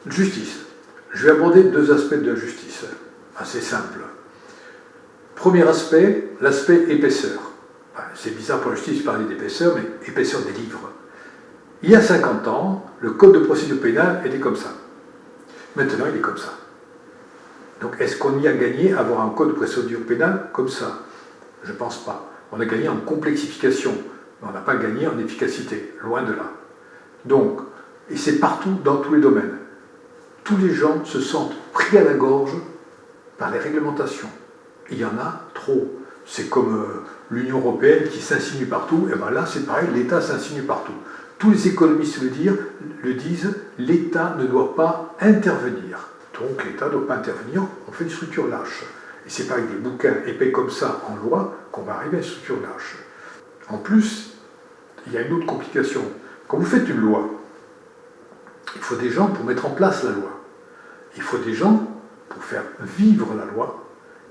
Justice. Je vais aborder deux aspects de la justice, assez simples. Premier aspect, l'aspect épaisseur. C'est bizarre pour la justice de parler d'épaisseur, mais épaisseur des livres. Il y a 50 ans, le code de procédure pénale était comme ça. Maintenant, il est comme ça. Donc, est-ce qu'on y a gagné à avoir un code de procédure pénale comme ça? Je ne pense pas. On a gagné en complexification, mais on n'a pas gagné en efficacité, loin de là. Donc, et c'est partout dans tous les domaines. Tous les gens se sentent pris à la gorge par les réglementations. Il y en a trop. C'est comme l'Union européenne qui s'insinue partout, et bien là c'est pareil, l'État s'insinue partout. Tous les économistes le disent, l'État ne doit pas intervenir. Donc l'État ne doit pas intervenir, on fait une structure lâche. Et c'est pas avec des bouquins épais comme ça en loi qu'on va arriver à une structure lâche. En plus, il y a une autre complication. Quand vous faites une loi, il faut des gens pour mettre en place la loi. Il faut des gens pour faire vivre la loi.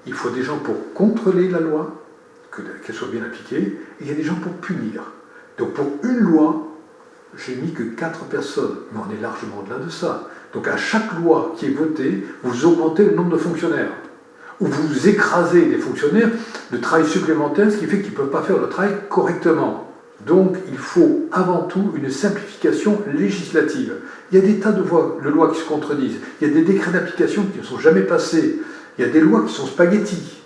Il faut des gens pour contrôler la loi, qu'elle soit bien appliquée. Et il y a des gens pour punir. Donc pour une loi, j'ai mis que 4 personnes. Mais on est largement au-delà de ça. Donc à chaque loi qui est votée, vous augmentez le nombre de fonctionnaires. Ou vous écrasez des fonctionnaires de travail supplémentaire, ce qui fait qu'ils ne peuvent pas faire le travail correctement. Donc, il faut avant tout une simplification législative. Il y a des tas de lois qui se contredisent. Il y a des décrets d'application qui ne sont jamais passés. Il y a des lois qui sont spaghettis.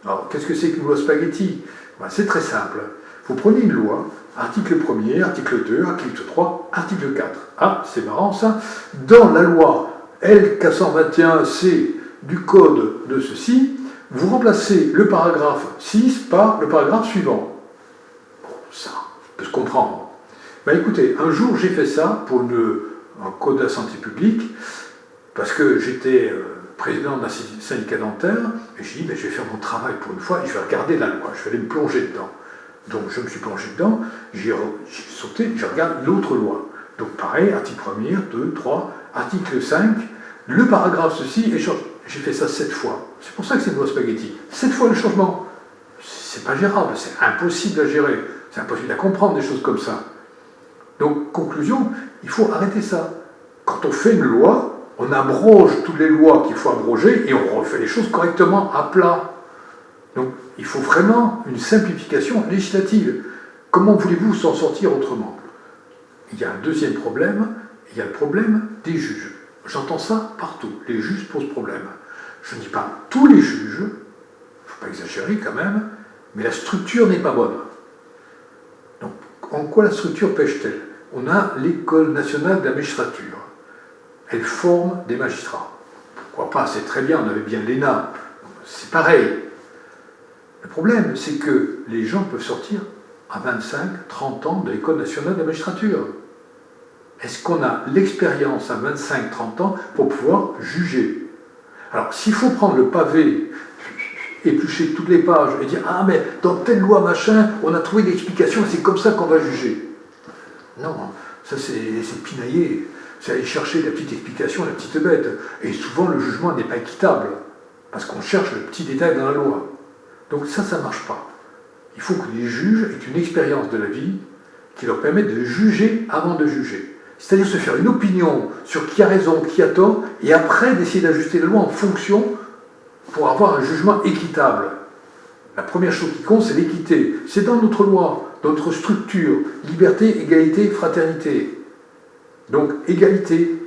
Alors, qu'est-ce que c'est qu'une loi spaghetti? C'est très simple. Vous prenez une loi, article 1er, article 2, article 3, article 4. Ah, c'est marrant ça. Dans la loi L421C du code de ceci, vous remplacez le paragraphe 6 par le paragraphe suivant. Bon, ça peut se comprendre. Ben écoutez, un jour j'ai fait ça pour un code de la santé publique, parce que j'étais président d'un syndicat dentaire, et j'ai dit, ben, je vais faire mon travail pour une fois, et je vais regarder la loi, je vais aller me plonger dedans. Donc je me suis plongé dedans, j'ai sauté, je regarde l'autre loi. Donc pareil, article 1er, 2, 3, article 5, le paragraphe ceci, et j'ai fait ça 7 fois. C'est pour ça que c'est une loi spaghetti. 7 fois le changement. C'est pas gérable, c'est impossible à gérer. C'est impossible à comprendre des choses comme ça. Donc, conclusion, il faut arrêter ça. Quand on fait une loi, on abroge toutes les lois qu'il faut abroger et on refait les choses correctement à plat. Donc, il faut vraiment une simplification législative. Comment voulez-vous s'en sortir autrement? Il y a un deuxième problème, il y a le problème des juges. J'entends ça partout. Les juges posent problème. Je ne dis pas tous les juges, il ne faut pas exagérer quand même, mais la structure n'est pas bonne. Donc, en quoi la structure pêche-t-elle? On a l'École nationale de la magistrature. Elle forme des magistrats. Pourquoi pas? C'est très bien, on avait bien l'ENA. C'est pareil. Le problème, c'est que les gens peuvent sortir à 25, 30 ans de l'École nationale de la magistrature. Est-ce qu'on a l'expérience à 25, 30 ans pour pouvoir juger? Alors, s'il faut prendre le pavé, éplucher toutes les pages et dire « Ah, mais dans telle loi, machin, on a trouvé l'explication et c'est comme ça qu'on va juger. » Non, ça c'est pinailler. C'est aller chercher la petite explication, la petite bête. Et souvent, le jugement n'est pas équitable, parce qu'on cherche le petit détail dans la loi. Donc ça ne marche pas. Il faut que les juges aient une expérience de la vie qui leur permette de juger avant de juger. C'est-à-dire se faire une opinion sur qui a raison, qui a tort, et après d'essayer d'ajuster la loi en fonction pour avoir un jugement équitable. La première chose qui compte, c'est l'équité. C'est dans notre loi, dans notre structure, liberté, égalité, fraternité. Donc égalité,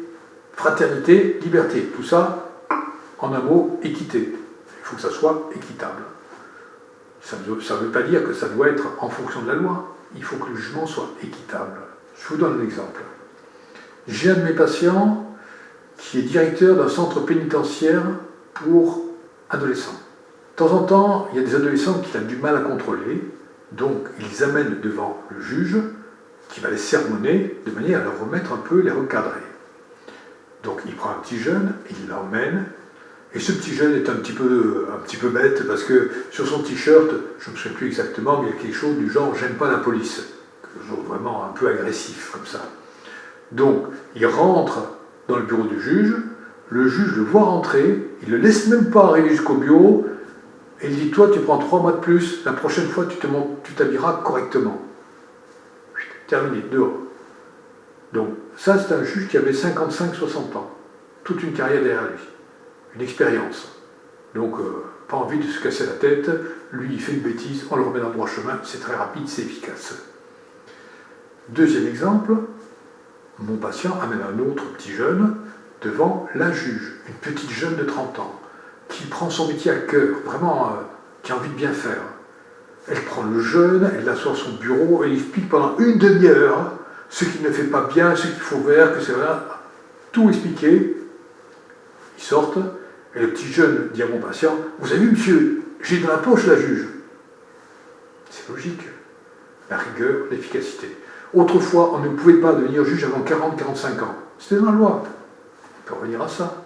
fraternité, liberté. Tout ça, en un mot, équité. Il faut que ça soit équitable. Ça ne veut pas dire que ça doit être en fonction de la loi. Il faut que le jugement soit équitable. Je vous donne un exemple. J'ai un de mes patients qui est directeur d'un centre pénitentiaire pour adolescents. De temps en temps, il y a des adolescents qui ont du mal à contrôler, donc ils les amènent devant le juge qui va les sermonner de manière à leur remettre un peu, les recadrer. Donc il prend un petit jeune, il l'emmène, et ce petit jeune est un petit peu bête parce que sur son t-shirt, je ne me souviens plus exactement, mais il y a quelque chose du genre « j'aime pas la police », quelque chose vraiment un peu agressif comme ça. Donc il rentre dans le bureau du juge, le juge le voit rentrer, il ne le laisse même pas arriver jusqu'au bureau, et il dit « toi tu prends 3 mois de plus, la prochaine fois tu t'habilleras correctement ». Terminé, dehors. Donc ça c'est un juge qui avait 55-60 ans. toute une carrière derrière lui, une expérience. Donc, pas envie de se casser la tête, lui il fait une bêtise, on le remet dans le droit chemin, c'est très rapide, c'est efficace. Deuxième exemple, mon patient amène un autre petit jeune devant la juge, une petite jeune de 30 ans, qui prend son métier à cœur, vraiment, qui a envie de bien faire. Elle prend le jeune, elle l'assoit à son bureau, et explique pendant une demi-heure ce qu'il ne fait pas bien, ce qu'il faut faire, que c'est vrai, tout expliqué. Ils sortent, et le petit jeune dit à mon patient, « Vous avez vu, monsieur, j'ai dans la poche la juge. » C'est logique. La rigueur, l'efficacité. Autrefois, on ne pouvait pas devenir juge avant 40-45 ans. C'était dans la loi. On peut revenir à ça.